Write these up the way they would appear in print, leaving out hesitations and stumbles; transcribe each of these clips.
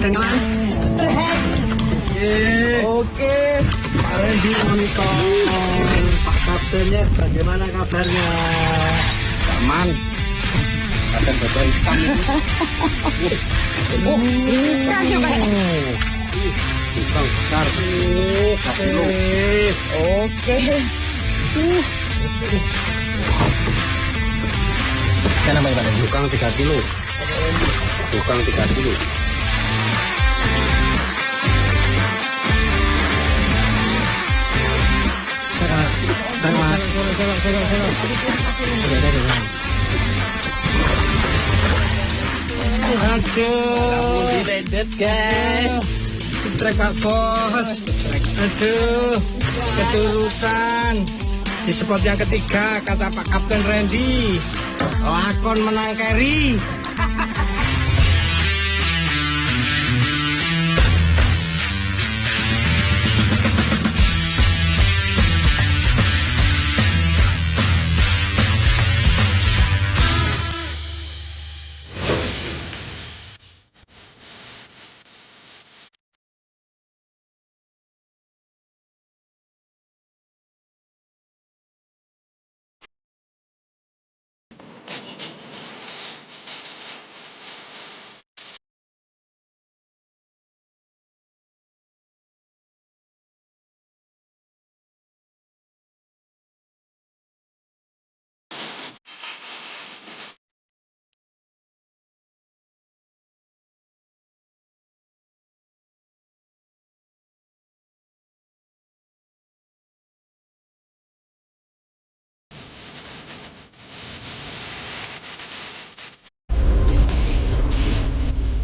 Dan kawan. Oke, Pak Randy monitor. Pak Kaptennya bagaimana kabarnya? Aman. Ada botol hitam. Ikan ya Pak. Ikan besar. Oke. Ikan apa Pak? Tukang 3 kilo. Tukang 3 kilo. Kan Mas. Aduh, diredet guys. Trek Pak Bos. Aduh, ketulusan. Di spot yang ketiga kata Pak Kapten Randy. Lakon menang carry.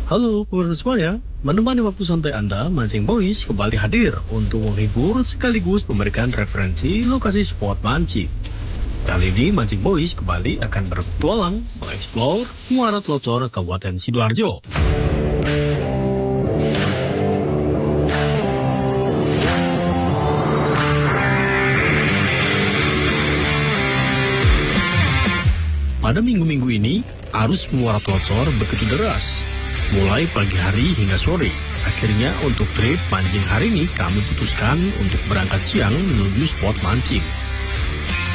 Halo pemirsa semuanya, menemani waktu santai Anda, Mancing Boys kembali hadir untuk menghibur sekaligus memberikan referensi lokasi spot mancing. Kali ini Mancing Boys kembali akan berpetualang mengeksplor Muara Tlocor Kabupaten Sidoarjo. Pada minggu-minggu ini, arus Muara Tlocor begitu deras. Mulai pagi hari hingga sore. Akhirnya untuk trip mancing hari ini kami putuskan untuk berangkat siang menuju spot mancing.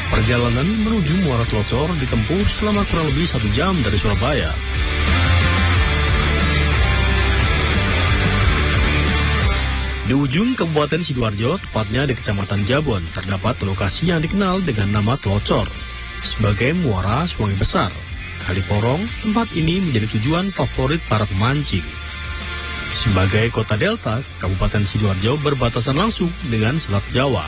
Perjalanan menuju Muara Tlocor ditempuh selama kurang lebih 1 jam dari Surabaya. Di ujung Kabupaten Sidoarjo, tepatnya di Kecamatan Jabon, terdapat lokasi yang dikenal dengan nama Tlocor sebagai muara Sungai Besar. Kali Porong, tempat ini menjadi tujuan favorit para pemancing. Sebagai kota delta, Kabupaten Sidoarjo berbatasan langsung dengan Selat Jawa.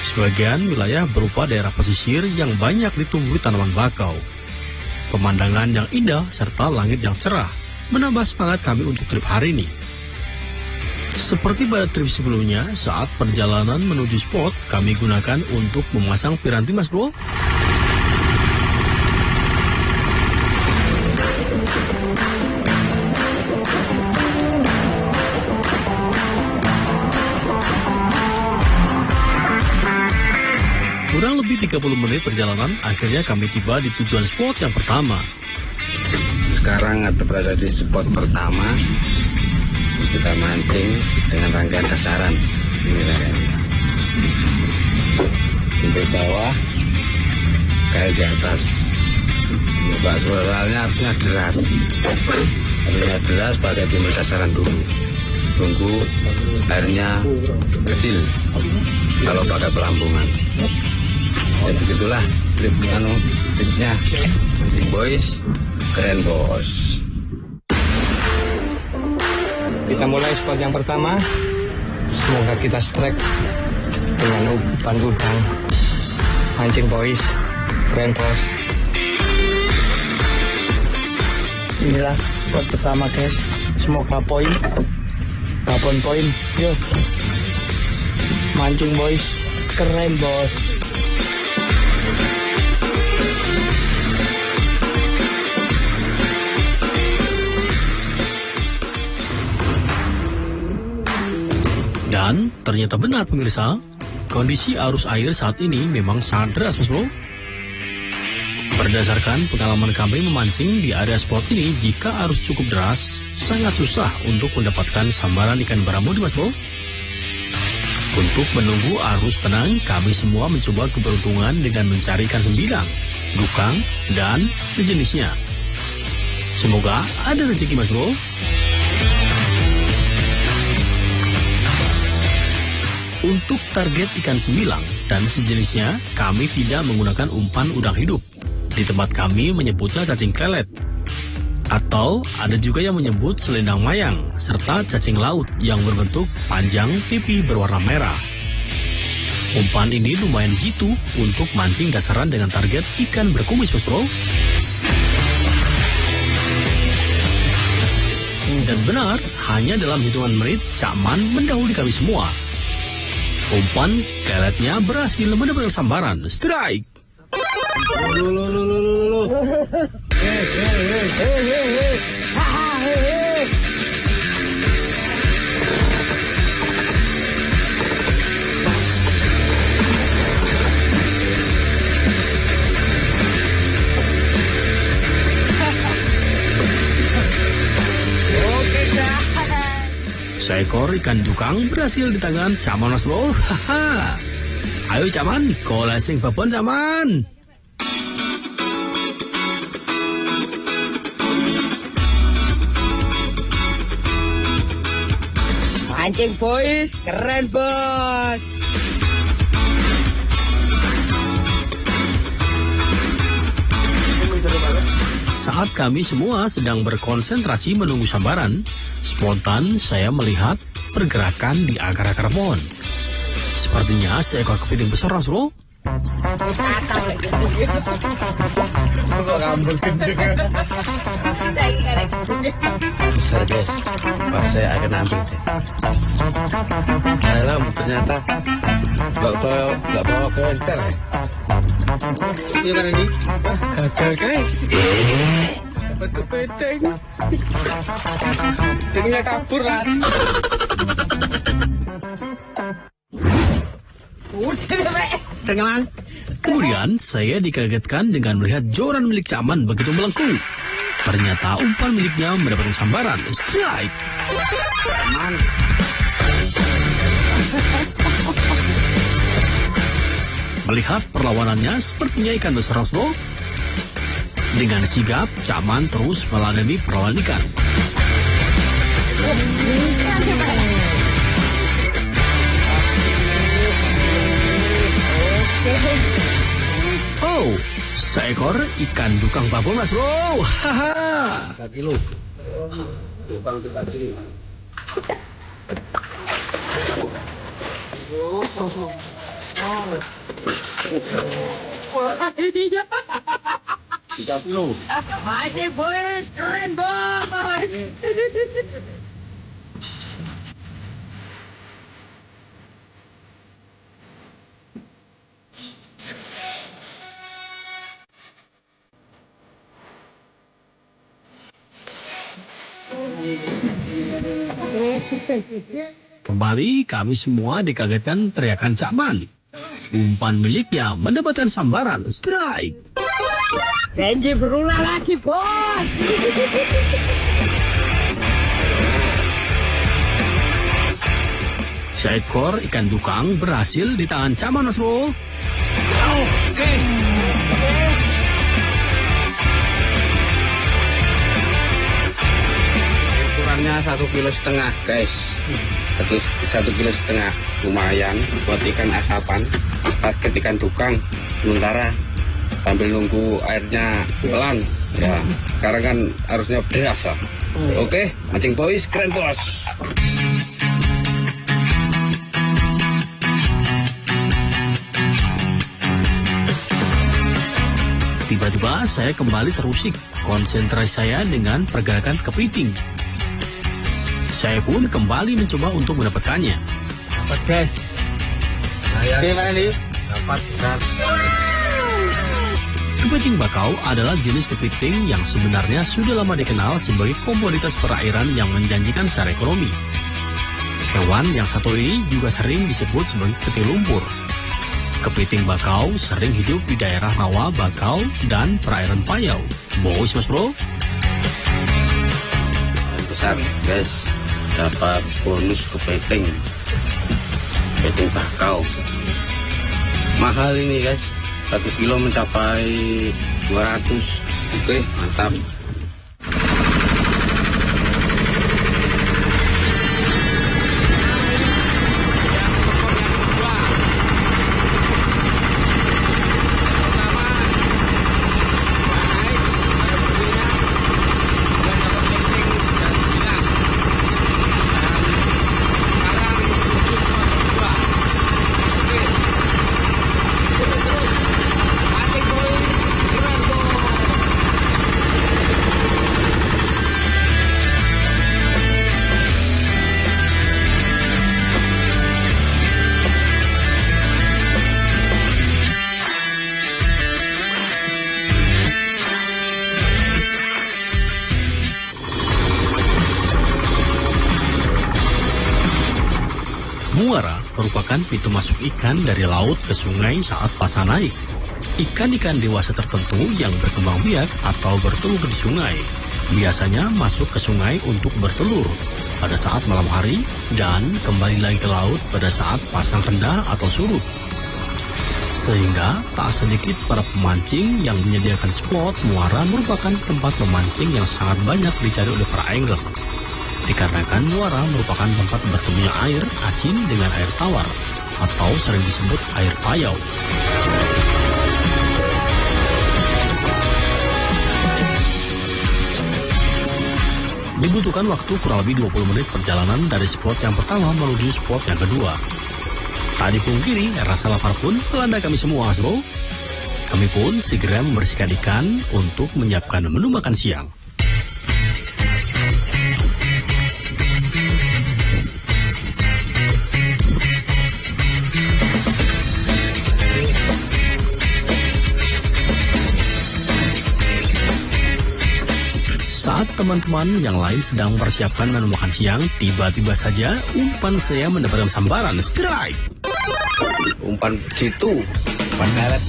Sebagian wilayah berupa daerah pesisir yang banyak ditumbuhi tanaman bakau. Pemandangan yang indah serta langit yang cerah menambah semangat kami untuk trip hari ini. Seperti pada trip sebelumnya, saat perjalanan menuju spot, kami gunakan untuk memasang piranti, Mas Bro. Kurang lebih 30 menit perjalanan, akhirnya kami tiba di tujuan spot yang pertama. Sekarang ada berada di spot pertama. Kita mancing dengan rangkaian dasaran. Ini rangkaian. Di bawah, kayak di atas. Coba suaranya harusnya deras. Harusnya deras pakai timbul dasaran dulu. Tunggu airnya kecil. Kalau pakai pelampungan. Ya begitulah tripnya. Mancing Boys, keren bos. Kita mulai spot yang pertama. Semoga kita strike dengan umpan udang. Mancing Boys, keren bos. Inilah spot pertama guys. Semoga poin. Babon poin. Yuk. Mancing Boys, keren bos. Dan ternyata benar pemirsa, kondisi arus air saat ini memang sangat deras, Mas Bro. Berdasarkan pengalaman kami memancing di area spot ini, jika arus cukup deras, sangat susah untuk mendapatkan sambaran ikan baramudi, Mas Bro. Untuk menunggu arus tenang, kami semua mencoba keberuntungan dengan mencari ikan sembilang, dukang, dan sejenisnya. Semoga ada rezeki, Mas Bro. Untuk target ikan sembilang dan sejenisnya, kami tidak menggunakan umpan udang hidup. Di tempat kami menyebutnya cacing klelet. Atau ada juga yang menyebut selendang mayang, serta cacing laut yang berbentuk panjang pipi berwarna merah. Umpan ini lumayan jitu untuk mancing dasaran dengan target ikan berkumis, Mas Bro. Dan benar, hanya dalam hitungan menit, Cak Man mendahului kami semua. Umpan kleletnya berhasil mendapatkan sambaran strike. Seekor ikan dukang berhasil di tangan Caman, Mas Bro. Haha. Ayo Caman, kau lasing babon Caman. Mancing boys, keren bos. Saat kami semua sedang berkonsentrasi menunggu sambaran, spontan saya melihat pergerakan di akar-akar pohon. Sepertinya seekor kepiting besar, Mas Bro. Besar guys. Wah, saya akan ambil deh. Alam, ternyata nggak bawa pointer ya. Gimana nih? Gagal guys. Dapat kepiting. Jadinya kabur lah. Kemudian saya dikagetkan dengan melihat joran milik Caman begitu melengkung. Ternyata umpan miliknya mendapatkan sambaran strike. Aman. Melihat perlawanannya sepertinya ikan besar, Mas Bro. Dengan sigap, Caman terus meladeni perlawanan ikan. Oh, seekor ikan dukang babon, Mas Bro. Haha. 3 kilo. Dukang 3 kilo. Mancing boys, keren bos. Kembali kami semua dikagetkan teriakan Caman. Umpan miliknya mendapatkan sambaran strike. Benji berulang lagi bos. Seekor ikan dukang berhasil di tangan Caman, Mas Bro. Oke. Ukurannya 1,5 kilo guys. 1,5 kilo lumayan buat ikan asapan. Target ikan dukang sementara sambil nunggu airnya pelan ya. Sekarang kan harusnya berasa. Oke, mancing boys keren bos. Tiba-tiba saya kembali terusik. Konsentrasi saya dengan pergerakan kepiting. Saya pun kembali mencoba untuk mendapatkannya. Dapat guys. Gimana nih? Dapat besar. Kepiting bakau adalah jenis kepiting yang sebenarnya sudah lama dikenal sebagai komoditas perairan yang menjanjikan secara ekonomi. Hewan yang satu ini juga sering disebut sebagai kepiting lumpur. Kepiting bakau sering hidup di daerah rawa bakau dan perairan payau. Bos mas bro. Yang besar guys, dapat bonus kepiting bakau. Mahal ini guys, 1 kilo mencapai 200. Oke, mantap. Muara merupakan pintu masuk ikan dari laut ke sungai saat pasang naik. Ikan-ikan dewasa tertentu yang berkembang biak atau bertelur di sungai biasanya masuk ke sungai untuk bertelur pada saat malam hari dan kembali lagi ke laut pada saat pasang rendah atau surut. Sehingga tak sedikit para pemancing yang menyediakan spot muara merupakan tempat memancing yang sangat banyak dicari oleh para angler. Dikarenakan muara merupakan tempat bertemunya air asin dengan air tawar atau sering disebut air payau. Dibutuhkan waktu kurang lebih 20 menit perjalanan dari spot yang pertama menuju spot yang kedua. Tak dipungkiri, rasa lapar pun melanda kami semua, bro. Kami pun segera membersihkan ikan untuk menyiapkan menu makan siang. Saat teman-teman yang lain sedang mempersiapkan menu makan siang, tiba-tiba saja umpan saya mendapatkan sambaran strike. Umpan gitu, umpan karet.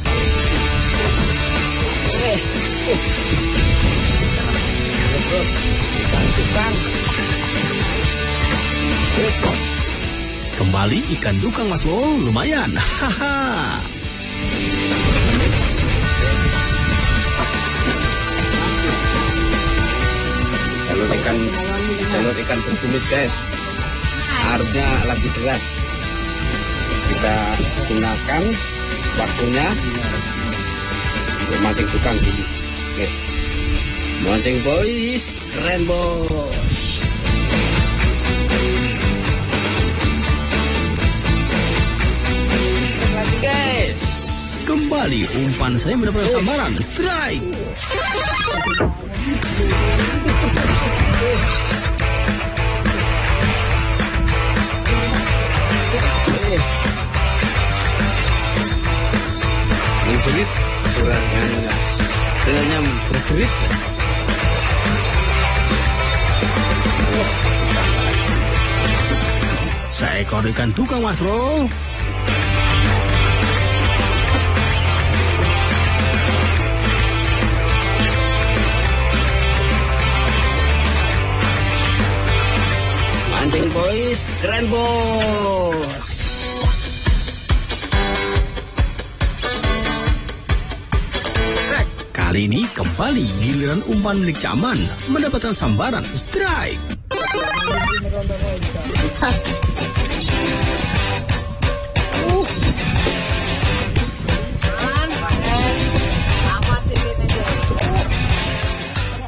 Kembali ikan dukang mas bro, lumayan. Haha. Jalur ikan berjenis guys, airnya lagi deras. Kita gunakan waktunya untuk mancing tukang gini. Oke, mancing boys, keren bos. Lagi guys, Kembali umpan saya mendapatkan sambaran strike. Menjerit suaranya bergerit. Seekor ikan tukang mas bro. Mancing boys, keren bos. Kali ini kembali giliran umpan milik Caman mendapatkan sambaran strike.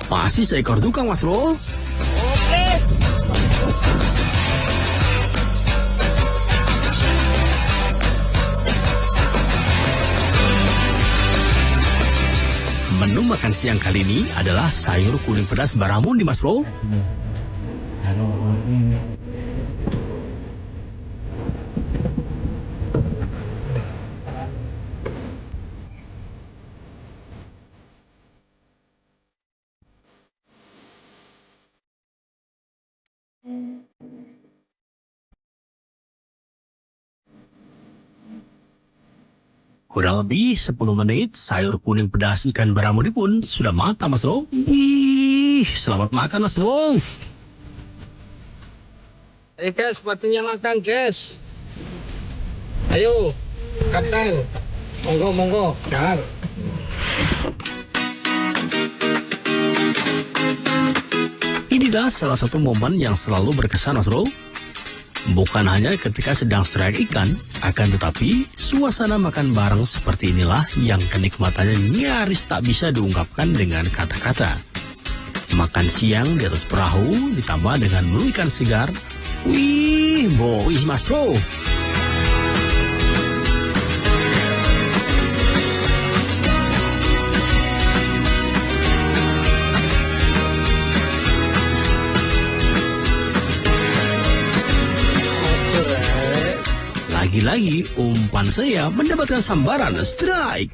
Masih seekor dukang mas bro. Menu makan siang kali ini adalah sayur kuning pedas baramundi mas bro. Kurang lebih 10 menit, sayur kuning pedas ikan baramudi pun sudah matang, Mas Bro. Ih, selamat makan, Mas Bro. Ayo guys, waktunya makan guys. Ayo, kapten. Monggo, jar. Inilah salah satu momen yang selalu berkesan, Mas Bro. Bukan hanya ketika sedang strike ikan, akan tetapi suasana makan bareng seperti inilah yang kenikmatannya nyaris tak bisa diungkapkan dengan kata-kata. Makan siang di atas perahu ditambah dengan menu ikan segar. Wih, boy, Mas Bro. Lagi-lagi umpan saya mendapatkan sambaran strike.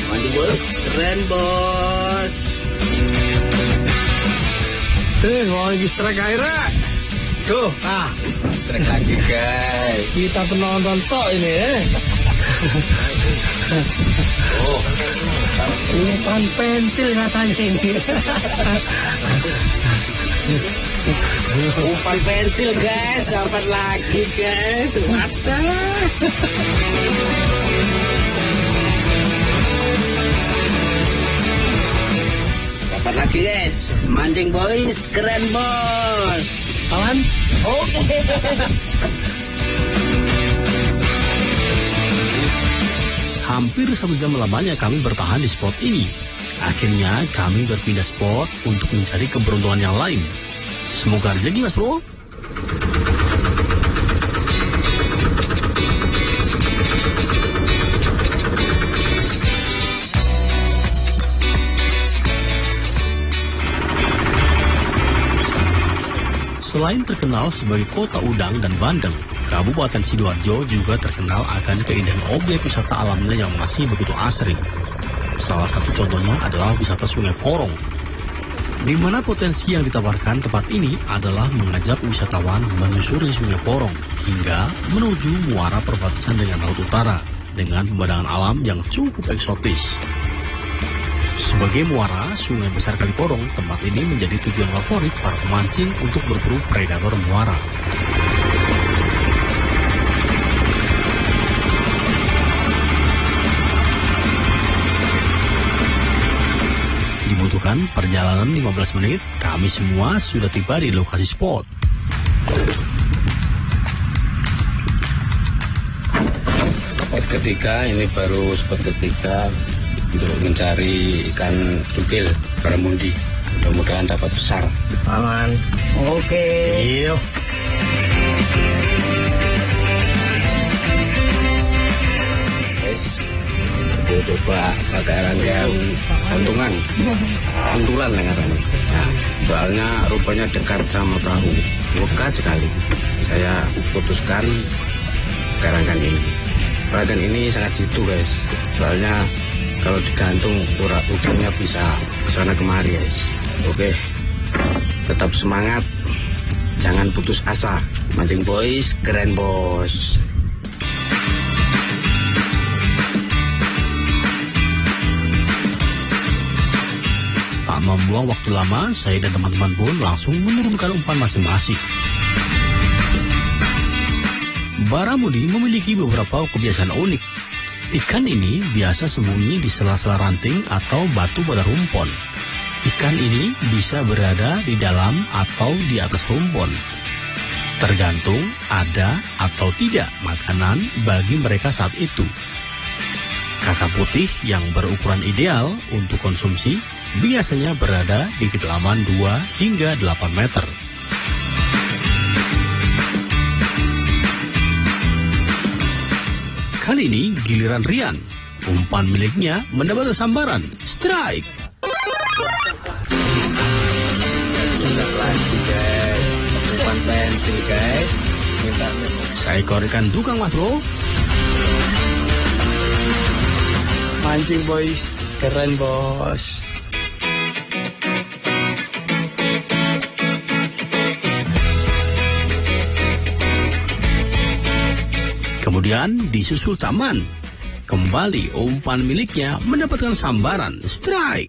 Maju bos, keren bos. Mau lagi strike airnya. Tuh, Strike lagi guys. kita penonton tok ini. Umpan pentil katanya ini. Umpan pensil guys, dapat lagi guys. Mantap. Dapat lagi guys. Mancing boys, keren bos. Kawan, Oke. Hampir 1 jam lamanya kami bertahan di spot ini. Akhirnya kami berpindah spot untuk mencari keberuntungan yang lain. Semoga rezeki, Mas Bro. Selain terkenal sebagai kota udang dan bandeng, Kabupaten Sidoarjo juga terkenal akan keindahan objek wisata alamnya yang masih begitu asri. Salah satu contohnya adalah wisata Sungai Porong, di mana potensi yang ditawarkan tempat ini adalah mengajak wisatawan menyusuri Sungai Porong hingga menuju muara perbatasan dengan Laut Utara dengan pemandangan alam yang cukup eksotis. Sebagai muara Sungai Besar Kali Porong, tempat ini menjadi tujuan favorit para pemancing untuk berburu predator muara. Dibutuhkan perjalanan 15 menit, kami semua sudah tiba di lokasi spot. Spot ketiga, ini baru spot ketiga untuk mencari ikan cukil baramundi. Mudah-mudahan dapat besar. aman. Oke. Iyo. Guys, kita coba pakai rangkaian gantungan, pantulan dengan rangkaian. Nah, soalnya rupanya dekat sama perahu, dekat sekali. Saya putuskan rangkaian ini. Rangkaian ini sangat jitu guys, soalnya kalau digantung udangnya bisa kesana kemari guys. Oke, tetap semangat, jangan putus asa. Mancing boys, keren bos. Tak membuang waktu lama, saya dan teman-teman pun langsung menurunkan umpan masing-masing. Baramudi memiliki beberapa kebiasaan unik. Ikan ini biasa sembunyi di sela-sela ranting atau batu pada rumpon. Ikan ini bisa berada di dalam atau di atas rumpon. Tergantung ada atau tidak makanan bagi mereka saat itu. Kakap putih yang berukuran ideal untuk konsumsi biasanya berada di kedalaman 2 hingga 8 meter. Kali ini giliran Rian. Umpan miliknya mendapat sambaran strike. Lagi guys, umpan pensil guys. Seekor ikan tukang, Mas Bro. Mancing boys, keren bos. Kemudian disusul Caman. Kembali umpan miliknya mendapatkan sambaran strike.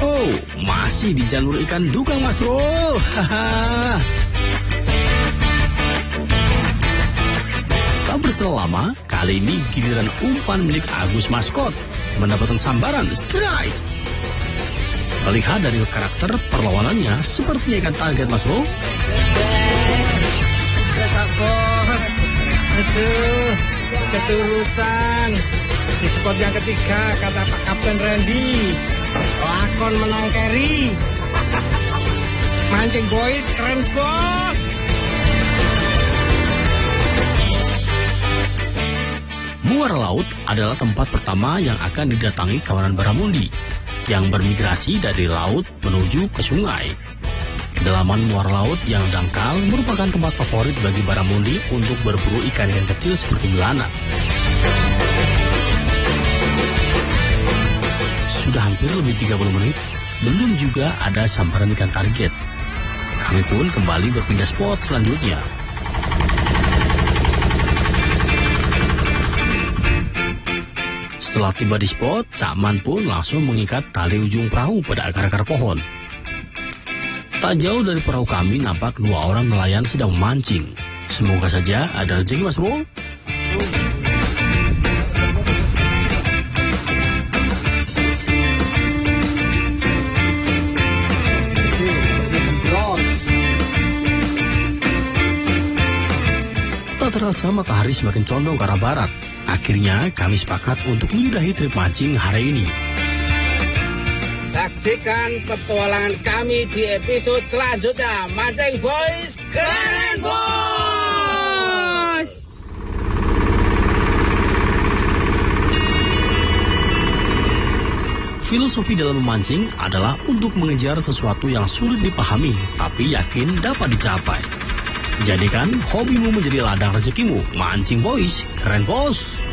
Oh, masih di jalur ikan dukang Mas Bro. Haha. Tak berselang lama, kali ini giliran umpan milik Agus Maskot mendapatkan sambaran strike. Melihat dari karakter perlawanannya, sepertinya ikan target Mas Bro. Aduh, keturutan. Di spot yang ketiga, kata Pak Kapten Randy, lakon menang carry. Mancing boys, keren bos. Muara laut adalah tempat pertama yang akan didatangi kawanan baramundi yang bermigrasi dari laut menuju ke sungai. Kedalaman muara laut yang dangkal merupakan tempat favorit bagi baramundi untuk berburu ikan-ikan kecil seperti belanak. Sudah hampir lebih 30 menit, belum juga ada sambaran ikan target. Kami pun kembali berpindah spot selanjutnya. Setelah tiba di spot, Cak Man pun langsung mengikat tali ujung perahu pada akar-akar pohon. Tak jauh dari perahu kami nampak 2 orang nelayan sedang memancing. Semoga saja ada rezeki Mas Bro. Tak terasa matahari semakin condong ke arah barat. Akhirnya kami sepakat untuk menyudahi trip mancing hari ini. Saksikan petualangan kami di episode selanjutnya. Mancing boys, keren bos! Filosofi dalam memancing adalah untuk mengejar sesuatu yang sulit dipahami, tapi yakin dapat dicapai. Jadikan hobimu menjadi ladang rezekimu. Mancing boys, keren bos!